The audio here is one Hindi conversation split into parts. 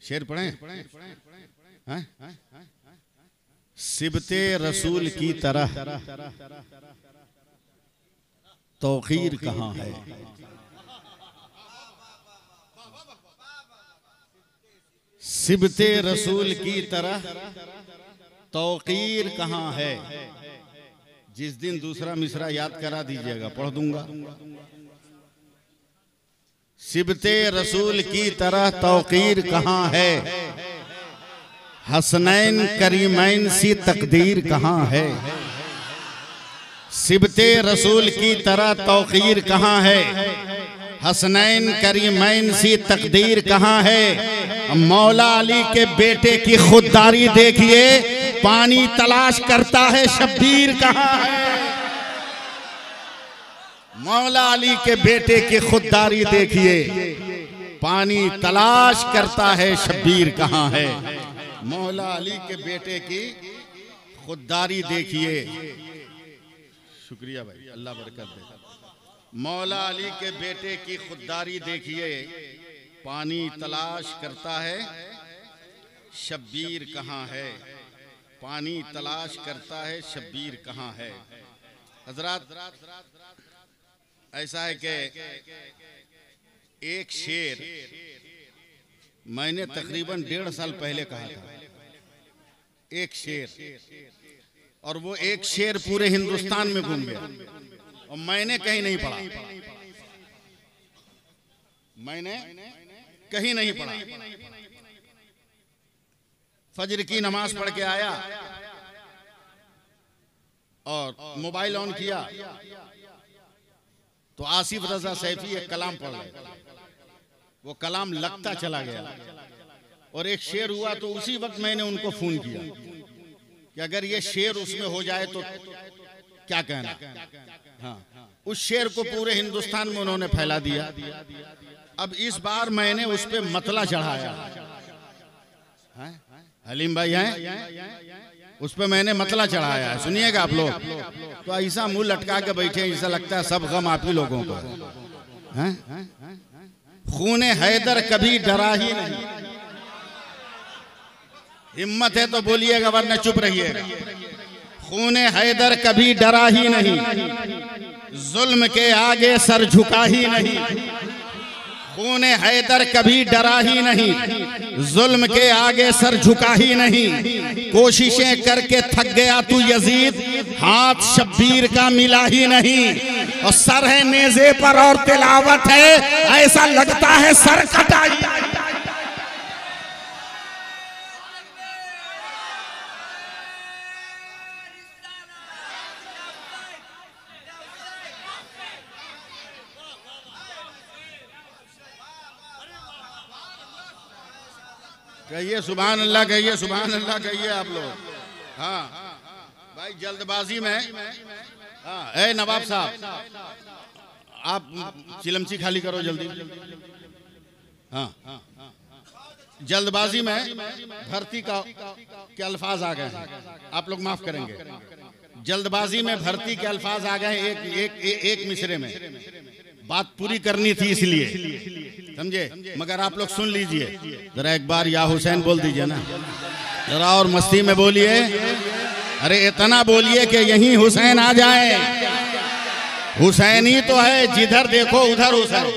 शेर पढ़ें? सिबते रसूल की तरह तौकीर कहाँ है? सिबते रसूल की तरह तौकीर कहाँ है? जिस दिन दूसरा मिसरा याद करा दीजिएगा, पढ़ दूंगा। सिबते रसूल की तरह तौकीर कहाँ है? हसनैन करीमैन सी तकदीर कहाँ है? सिबते रसूल की तरह तौकीर कहाँ है? हसनैन करीमैन सी तकदीर कहाँ है? मौला अली के बेटे की खुददारी देखिए, पानी तलाश करता है शब्बीर कहाँ है? मौला अली के बेटे की खुददारी देखिए, पानी तलाश करता है शब्बीर कहाँ है? मौला अली के बेटे की खुददारी देखिए। शुक्रिया भाई, अल्लाह बरकत दे। मौला अली के बेटे की खुददारी देखिए, पानी तलाश करता है शब्बीर कहाँ है? पानी तलाश करता है शब्बीर कहाँ है? हजरात, ऐसा है कि एक शेर मैंने तकरीबन 1.5 साल पहले कहा था। एक शेर, और वो एक शेर पूरे हिंदुस्तान में घूम गया और मैंने कहीं नहीं पढ़ा। मैंने कहीं नहीं पढ़ा। फजर की नमाज पढ़ के आया और मोबाइल ऑन किया तो आसिफ रजा सैफी एक कलाम पढ़ रहे। वो कलाम लगता चला गया और एक शेर हुआ, तो उसी वक्त मैंने उनको फोन किया कि अगर ये शेर उसमें हो जाए तो क्या कहना। हाँ, उस शेर को पूरे हिंदुस्तान में उन्होंने फैला दिया। अब इस बार मैंने उस पे मतला चढ़ाया। हलीम भाई हैं, उस पे मैंने मतला चढ़ाया है, सुनिएगा आप लोग। तो ऐसा मुंह लटका के बैठे, ऐसा लगता है सब गम आप ही लोगों को है। खूने हैदर कभी डरा ही नहीं। हिम्मत है तो बोलिएगा, वरना चुप रहिएगा। खूने हैदर कभी डरा ही नहीं, जुल्म के आगे सर झुका ही नहीं। खूने हैदर कभी डरा ही नहीं, जुल्म के आगे सर झुका ही नहीं। कोशिशें करके थक गया तू यजीद, हाथ शब्बीर का मिला ही नहीं। और सर है नेज़े पर और तिलावत है, ऐसा लगता है सर कटाई। कहिए सुभान अल्लाह, कहिए सुभान अल्लाह, कहिए आप लोग। हाँ भाई, जल्दबाजी में। हाँ, ए नवाब साहब, आप चिलमची खाली करो जल्दी। हाँ, जल्दबाजी में भर्ती के अल्फाज आ गए हैं, आप लोग माफ करेंगे। जल्दबाजी में भर्ती के अल्फाज आ गए एक मिसरे में। बात पूरी करनी थी इसलिए, समझे। मगर आप लोग सुन लीजिए जरा, एक बार या हुसैन बोल दीजिए ना जरा, और मस्ती में बोलिए। अरे इतना बोलिए कि यहीं हुसैन आ जाए। हुसैन ही तो है, जिधर देखो उधर हुसैन,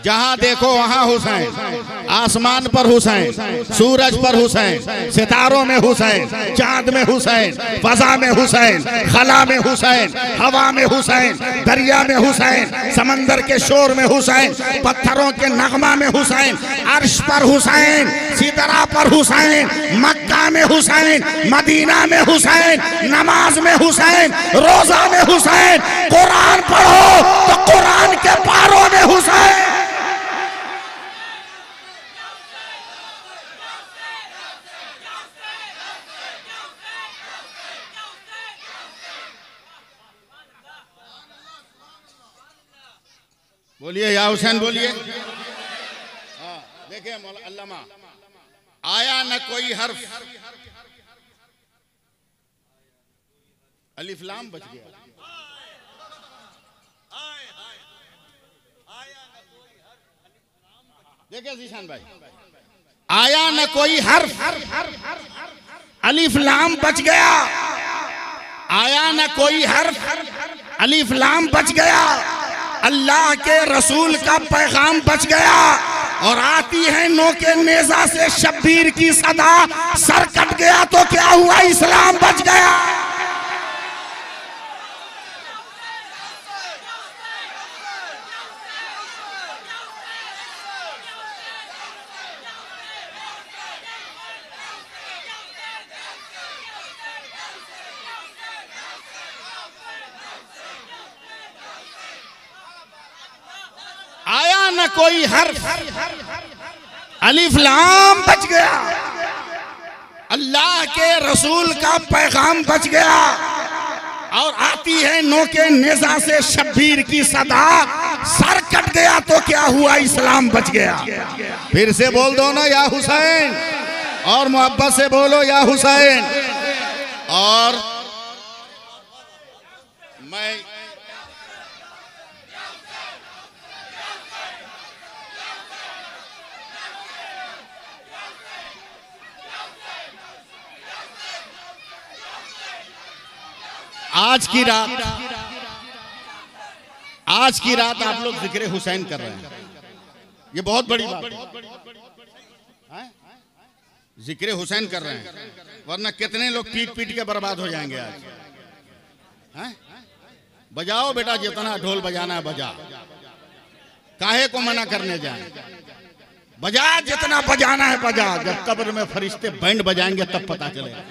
जहां देखो वहां हुसैन। आसमान पर हुसैन, सूरज पर हुसैन, सितारों में हुसैन, चांद में हुसैन, फजा में हुसैन, खला में हुसैन, हवा में हुसैन, दरिया में हुसैन, समंदर के शोर में हुसैन, पत्थरों के नगमा में हुसैन, अर्श पर हुसैन, सिदरा पर हुसैन, मक्का में हुसैन, मदीना में हुसैन, नमाज में हुसैन, रोजा में हुसैन, कुरान पढ़ो तो कुरान के पारों में हुसैन। बोलिए या हुसैन, बोलिए। हाँ, देखिए अल्लामा, आया न कोई हर्फ, अलिफ लाम बच गया। देखिए जीशान भाई, आया न कोई हर्फ, अलिफ लाम बच गया। आया न कोई हर्फ, अलिफ लाम बच गया। अल्लाह के रसूल का पैगाम बच गया। और आती है नो के नेजा से शब्बीर की सदा, सर कट गया तो क्या हुआ, इस्लाम बच गया। आया न कोई हर्फ, अलिफ लाम बच गया। अल्लाह के रसूल का पैगाम बच गया। और आती है नो के नेजा से शब्बीर की सदा, सर कट गया तो क्या हुआ, इस्लाम बच गया। फिर से बोल दो ना या हुसैन, और मोहब्बत से बोलो या हुसैन। और मैं आज की रात आप लोग जिक्र हुसैन कर रहे हैं, ये बहुत बड़ी बात है। जिक्र हुसैन कर रहे हैं, वरना कितने लोग पीट पीट के बर्बाद हो जाएंगे आज। हैं? बजाओ बेटा, जितना ढोल बजाना है बजा, काहे को मना करने जाए। बजा, जितना बजाना है बजा। जब कब्र में फरिश्ते बैंड बजाएंगे तब पता चलेगा।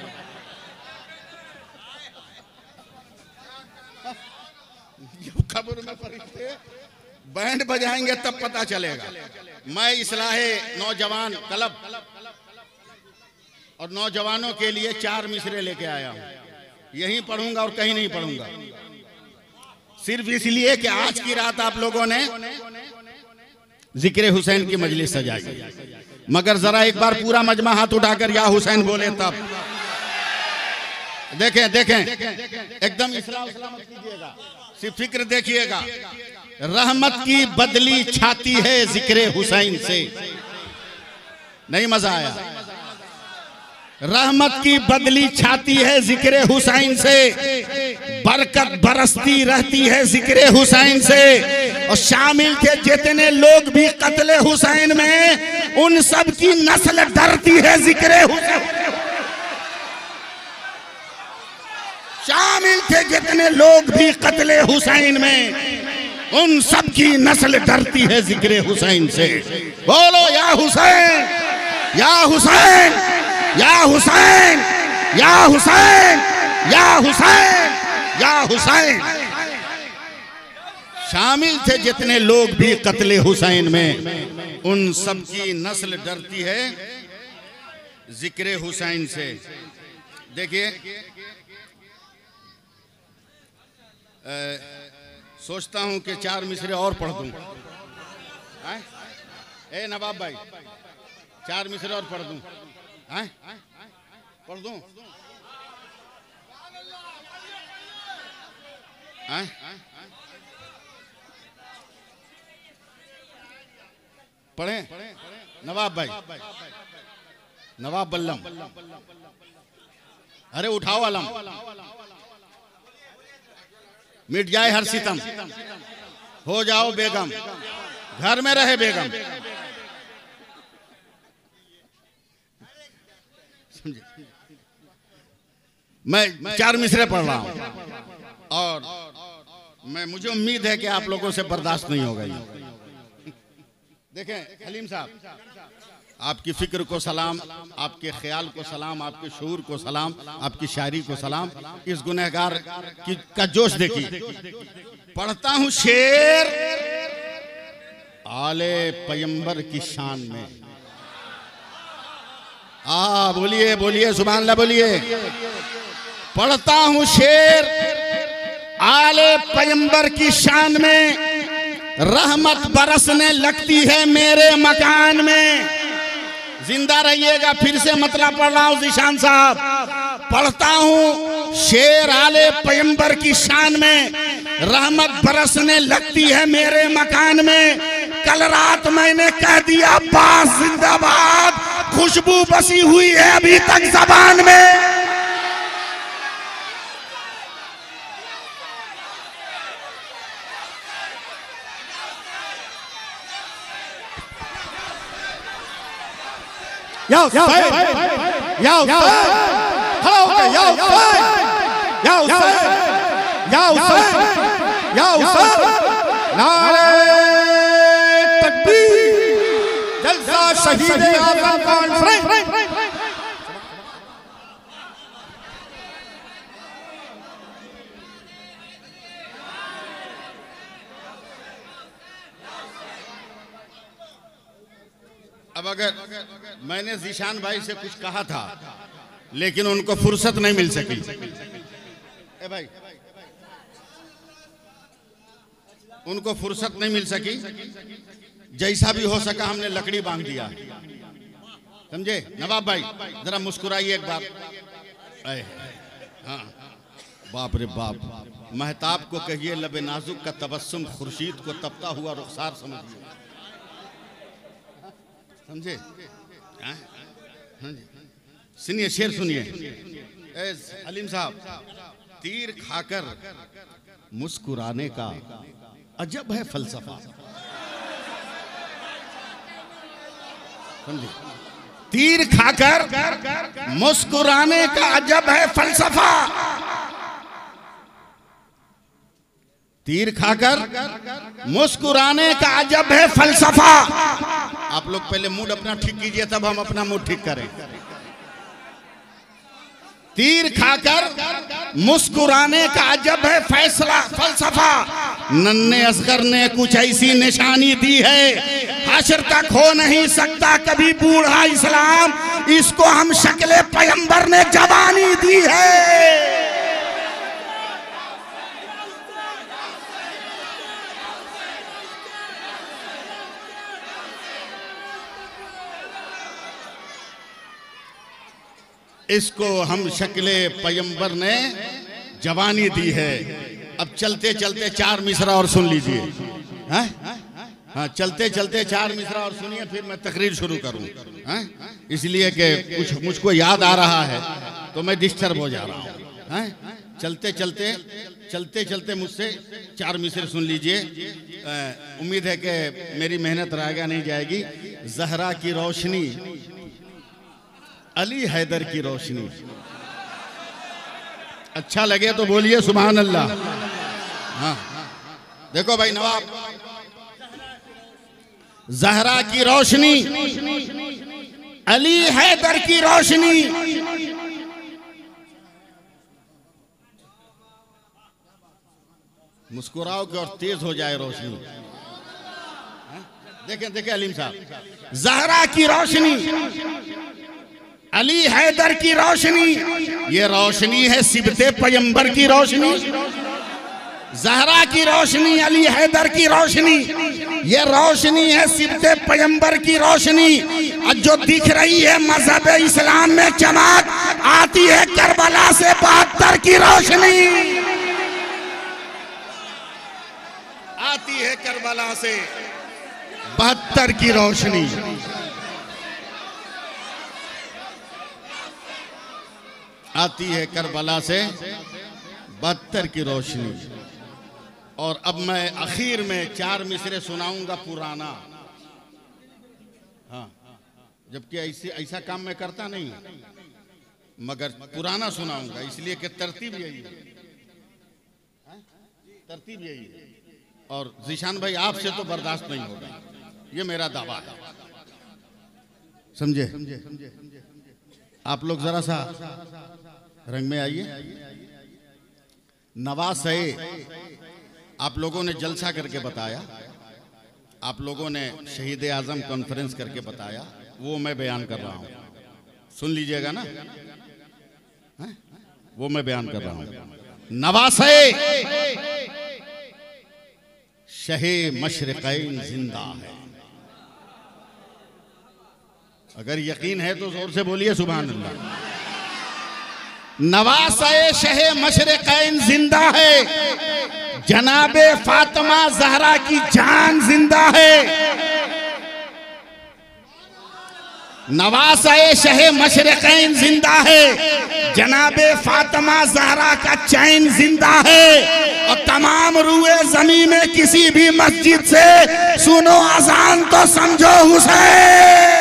जब कब्र में फरिश्ते बैंड बजाएंगे तब पता चलेगा। मैं इस्लाहे नौजवान क्लब और नौजवानों के लिए 4 मिसरे लेके आया हूं। यहीं पढ़ूंगा और कहीं नहीं पढ़ूंगा, सिर्फ इसलिए कि आज की रात आप लोगों ने जिक्र हुसैन की मजलिस सजाई। मगर जरा एक बार पूरा मजमा हाथ उठाकर या हुसैन बोले तब। देखें देखें, एकदम इस्लाम मत कीजिएगा, सिर्फ फिक्र देखिएगा। रहमत की बदली छाती है जिक्र हुसैन से। नहीं मजा आया? रहमत की बदली छाती है जिक्र हुसैन से, बरकत बरसती रहती है जिक्र हुसैन से। और शामिल थे जितने लोग भी कत्ले हुसैन में, उन सब की नस्ल डरती है जिक्र हुसैन। शामिल थे जितने लोग भी कत्ले हुसैन में, उन सब की नस्ल डरती है जिक्र हुसैन से। बोलो या हुसैन, या हुसैन, या हुसैन, या हुसैन, या हुसैन, या हुसैन। शामिल थे जितने लोग भी कत्ले हुसैन में, उन सब की नस्ल डरती है जिक्र हुसैन से। देखिए, सोचता हूं कि 4 मिसरे और पढ़ दूं। ए नवाब भाई, 4 मिसरे और पढ़ दूं? पढ़ दूं? पढ़ें? नवाब भाई, नवाब बल्लम, अरे उठाओ अलम, मिट जाए हर सितम, हो जाओ बेगम, घर में रहे बेगम। मैं 4 मिसरे पढ़ रहा हूं और मुझे उम्मीद है कि आप लोगों से बर्दाश्त नहीं होगा ये। देखें हलीम साहब, आपकी फिक्र को सलाम, आपके ख्याल को सलाम, आपके शूर को सलाम, आपकी शायरी को सलाम। इस गुनहगार का जोश देखिए। पढ़ता हूं शेर आले पैगंबर की शान में। बोलिए बोलिए सुभान अल्लाह बोलिए। पढ़ता हूं शेर आले पैगंबर की शान में, रहमत बरसने लगती है मेरे मकान में। जिंदा रहिएगा, फिर से मतलब पढ़ रहा हूं ज़ीशान साहब। पढ़ता हूं शेर आले पैगंबर की शान में, रहमत बरसने लगती है मेरे मकान में। कल रात मैंने कह दिया अब्बास जिंदाबाद, खुशबू बसी हुई है अभी तक जबान में। या हुसैन, या हुसैन, खड़ा होकर या हुसैन, या हुसैन, या हुसैन, या हुसैन, नारे तकबीर, जलसा शहीद आज़म कॉन्फ्रेंस। अब अगर मैंने ज़ीशान भाई से कुछ कहा था लेकिन उनको फुर्सत नहीं मिल सकी। ए भाई, उनको फुर्सत नहीं मिल सकी, जैसा भी हो सका हमने लकड़ी बांध दिया, समझे नवाब भाई? जरा मुस्कुराइए एक बार। हाँ, बाप रे बाप, महताब को कहिए लबे नाजुक का तबस्सुम खुर्शीद को तपता हुआ रुखसार समझिए, समझे? सुनिए, शेर सुनिए। अलीम साहब, तीर खाकर मुस्कुराने का अजब है फलसफा, समझे? तीर खाकर मुस्कुराने का अजब है फलसफा, तीर खाकर मुस्कुराने का अजब है फलसफा। आप लोग पहले मूड अपना ठीक कीजिए, तब हम अपना मूड ठीक करें। तीर खाकर मुस्कुराने का अजब है फैसला फलसफा, नन्हे असगर ने कुछ ऐसी निशानी दी है, हश्र तक हो नहीं सकता कभी बूढ़ा इस्लाम, इसको हम शक्ले पैगंबर ने जवानी दी है। इसको हम शक्ले पैगंबर ने जवानी दी है। अब चलते चलते चार मिसरा और सुन लीजिए। हाँ, चलते चलते चार मिसरा और सुनिए, फिर मैं तकरीर शुरू करूं। इसलिए कि कुछ मुझको याद आ रहा है तो मैं डिस्टर्ब हो जा रहा हूं। चलते चलते चलते चलते मुझसे चार मिसरे सुन लीजिए। उम्मीद है कि मेरी मेहनत रायगा नहीं जाएगी। जहरा की रोशनी, अली हैदर की रोशनी, अच्छा लगे तो बोलिए सुभान अल्लाह। हाँ, देखो भाई नवाब, जहरा की रोशनी, अली हैदर की रोशनी, मुस्कुराओ के और तेज हो जाए रोशनी। देखें देखें अलीम साहब, जहरा की रोशनी, अली हैदर की रोशनी, ये रोशनी है सिबते पैगंबर की रोशनी। जहरा की रोशनी, अली हैदर की रोशनी, ये रोशनी है सिबते पैगंबर की रोशनी। और जो दिख रही है मजहब इस्लाम में चमक, आती है करबला से 72 की रोशनी, आती है करबला से 72 की रोशनी। आती है करबला से 72 की रोशनी। और अब मैं आखिर में चार मिसरे सुनाऊंगा पुराना। हाँ, जबकि ऐसा काम मैं करता नहीं, मगर पुराना सुनाऊंगा, इसलिए कि तरतीब यही है, तरतीब यही है। और ज़ीशान भाई आपसे तो बर्दाश्त नहीं होगा, ये मेरा दावा है, समझे? आप लोग जरा सा रंग में आइए। नवासे आप लोगों ने जलसा करके बताया, आप लोगों ने शहीद आज़म कॉन्फ्रेंस करके बताया, वो मैं बयान कर रहा हूँ, सुन लीजिएगा ना। वो मैं बयान कर रहा हूँ। नवासे शहे मशरिक़ैन जिंदा है। अगर यकीन है तो जोर से बोलिए सुभान अल्लाह। नवासे शहे मशरिक़ैन जिंदा है, जनाबे फातिमा जहरा की जान जिंदा है। नवासे शहे मशरक़ैन जिंदा है, जनाबे फातिमा ज़हरा का चैन जिंदा है, और तमाम रूए ज़मीं में किसी भी मस्जिद से सुनो अजान तो समझो हुसैन।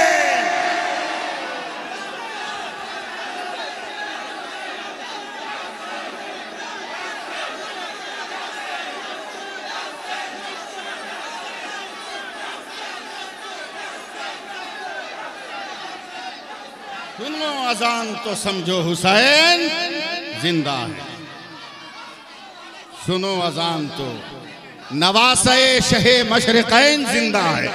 सुनो अजान तो समझो हुसैन जिंदा है। सुनो अजान तो नवासे शहे मशरक़ैन जिंदा है,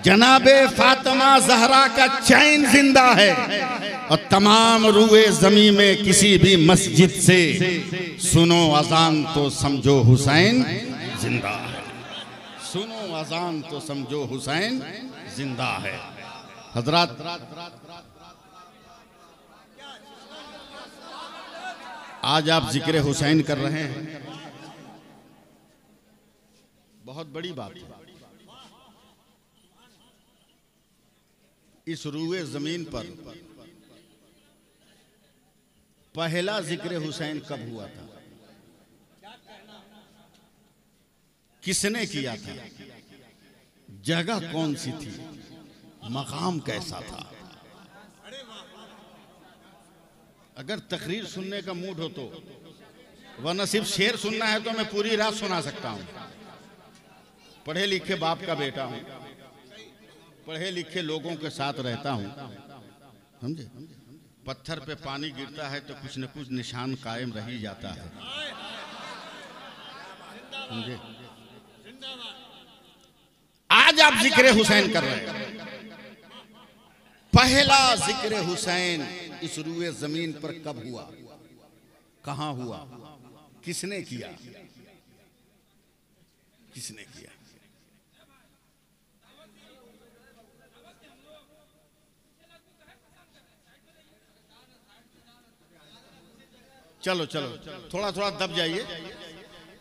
जनाबे फातिमा ज़हरा का चैन जिंदा है, और तमाम रूए ज़मीं में किसी भी मस्जिद से सुनो अजान तो समझो हुसैन जिंदा है। सुनो अजान तो समझो हुसैन जिंदा है। हजरात, आज आप जिक्र हुसैन कर रहे हैं, बहुत बड़ी बात है। इस रूए जमीन पर पहला जिक्र हुसैन कब हुआ था, किसने किया था, जगह कौन सी थी, मकाम कैसा था। अगर तकरीर सुनने का मूड हो तो, वरना सिर्फ शेर सुनना है तो मैं पूरी रात सुना सकता हूं। पढ़े लिखे बाप का बेटा हूं, पढ़े लिखे लोगों के साथ रहता हूं, समझे। पत्थर पे पानी गिरता है तो कुछ न कुछ निशान कायम रह ही जाता है, समझे। आज आप जिक्र हुसैन कर रहे हैं, पहला जिक्र हुसैन इस रूए जमीन पर कब हुआ, कहां हुआ, किसने किया, किसने किया। चलो चलो थोड़ा थोड़ा दब जाइए,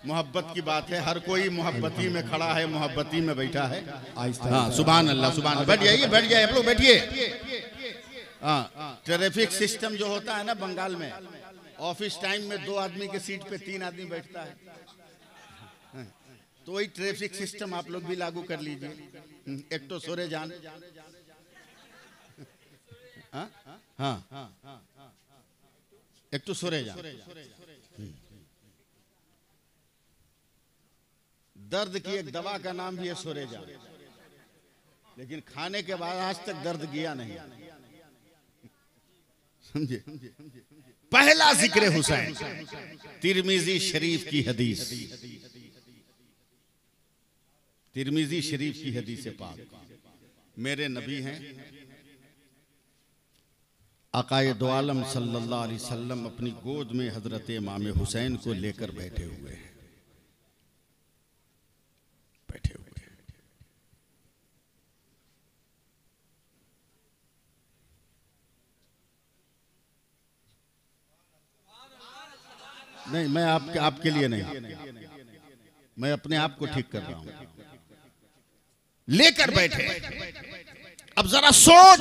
मोहब्बत की बात है, हर कोई मोहब्बती में खड़ा है, मोहब्बती में बैठा है। हाँ, सुभान अल्लाह, सुभान अल्लाह। बैठ जाइए, बैठ जाइए, आप लोग बैठिए। हाँ, ट्रैफिक सिस्टम जो होता है ना बंगाल में, ऑफिस टाइम में 2 आदमी के सीट पे 3 आदमी बैठता है, तो वही ट्रैफिक सिस्टम आप लोग भी लागू कर लीजिए। एक तो सोरे जान, हाँ हाँ, एक तो सोरे जान। दर्द की एक दवा का नाम भी है सोरे जान, लेकिन खाने के बाद आज तक दर्द गया नहीं, समझे। पहला जिक्र हुसैन, तिरमिजी शरीफ की हदीस, तिरमिजी शरीफ की हदीस पाक, मेरे नबी हैं आकाए दो आलम सल्लल्लाहु अलैहि वसल्लम अपनी गोद में हजरत इमाम हुसैन को लेकर बैठे हुए हैं, बैठे हुए। नहीं, मैं आपके लिए नहीं, मैं अपने आप को ठीक कर रहा हूं। लेकर बैठे। अब जरा सोच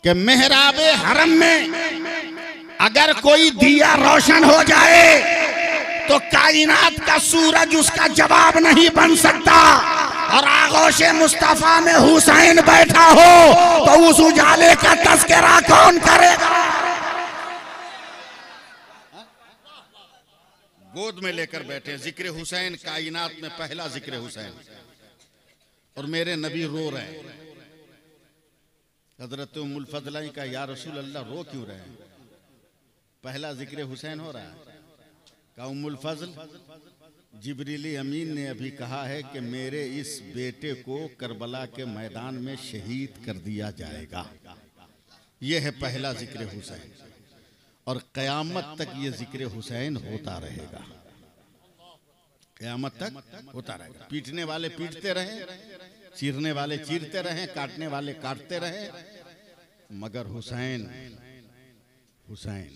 कि मेहराबे हरम में अगर कोई दिया रोशन हो जाए तो कायनात का सूरज उसका जवाब नहीं बन सकता, और आगोशे मुस्तफा में हुसैन बैठा हो तो उस उजाले का तस्करा कौन करेगा। गोद में लेकर बैठे, जिक्र हुसैन कायनात में पहला जिक्र हुसैन, और मेरे नबी रो रहे हैं। हजरत उम्मुल फज़ला का या रसूल अल्लाह रो क्यों रहे हैं, पहला जिक्र हुसैन हो रहा है। का उम्मुल फज़ल, जिब्रील अमीन ने अभी कहा है कि मेरे इस बेटे को करबला के मैदान में शहीद कर दिया जाएगा। यह है पहला जिक्र हुसैन, और क़यामत तक ये जिक्र हुसैन होता रहेगा, क़यामत तक होता रहेगा। पीटने वाले पीटते रहे, चीरने वाले चीरते रहे, काटने वाले काटते रहे, मगर हुसैन, हुसैन।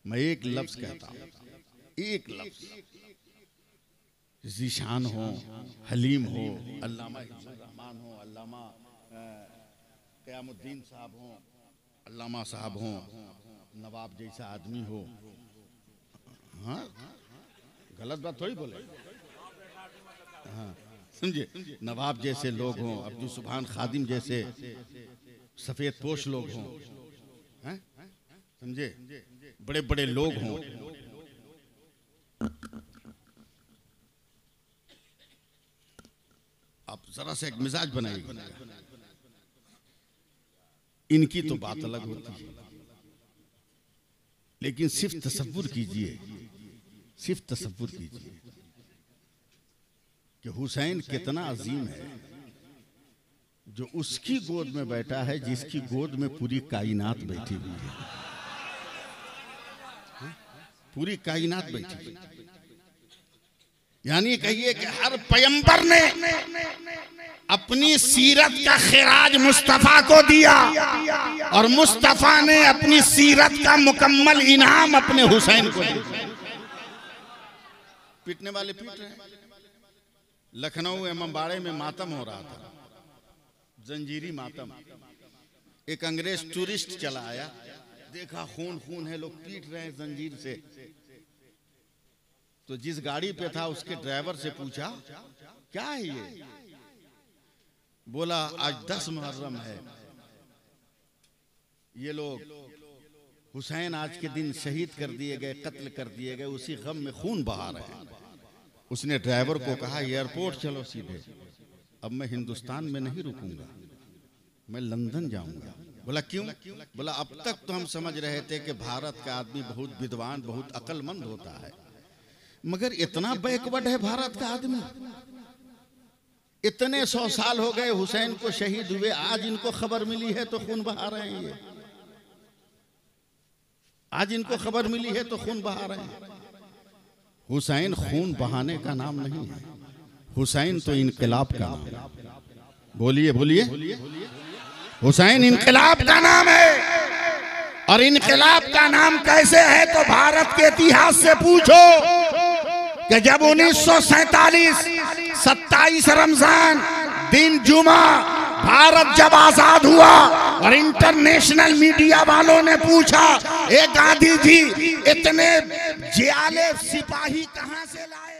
मैं एक लफ्ज कहता हूं, एक लफ्ज, ज़ीशान हो, हलीम हो, अल्लामा रहमान हो, अल्लामा क़यामुद्दीन साहब हों, अल्लामा साहब हों, नवाब जैसा आदमी हो, हाँ गलत बात थोड़ी बोले, हाँ समझे, नवाब जैसे लोग हों, अब्दुल सुभान खादिम जैसे सफेद पोश लोग हों, हैं समझे, बड़े बड़े लोग हों, आप जरा से एक मिजाज बनाइए। इनकी तो बात अलग होती है, लेकिन सिर्फ तसव्वुर कीजिए, सिर्फ तसव्वुर कीजिए कि हुसैन कितना अजीम है, जो उसकी गोद में बैठा है जिसकी गोद में पूरी कायनात बैठी हुई है, पूरी कायनात बैठी हुई। यानी कहिए कि हर पैगंबर ने अपनी सीरत का खिराज मुस्तफा को दिया और मुस्तफा ने अपनी सीरत का मुकम्मल इनाम अपने हुसैन को दिया। पीटने वाले पीट रहे हैं। लखनऊ इमामबाड़े में मातम हो रहा था, जंजीरी मातम। एक अंग्रेज टूरिस्ट चला आया, देखा खून खून है, लोग पीट रहे हैं जंजीर से। तो जिस गाड़ी पे था उसके ड्राइवर से पूछा क्या है ये? बोला आज 10 मुहर्रम है, ये लोग हुसैन आज के दिन शहीद कर दिए गए, कत्ल कर दिए गए, उसी गम में खून बहा रहे हैं। उसने ड्राइवर को कहा एयरपोर्ट चलो सीधे, अब मैं हिंदुस्तान में नहीं रुकूंगा, मैं लंदन जाऊंगा। बोला क्यों? बोला अब तक तो हम समझ रहे थे कि भारत का आदमी बहुत विद्वान, बहुत अक्लमंद होता है, मगर इतना बैकवर्ड है भारत का आदमी। इतने 100 साल हो गए हुसैन को शहीद हुए, आज इनको खबर मिली है तो खून बहा रहे हैं। ये आज इनको खबर मिली है तो खून बहा रहे हैं। हुसैन खून बहाने का नाम नहीं है, हुसैन तो इनकलाब का नाम है। बोलिए बोलिए, हुसैन इनकलाब का नाम है। और इनकलाब का नाम कैसे है तो भारत के इतिहास से पूछो कि जब 1947 27 रमजान दिन जुमा भारत जब आजाद हुआ और इंटरनेशनल मीडिया वालों ने पूछा ए गांधी जी इतने जियाले सिपाही कहां से लाए?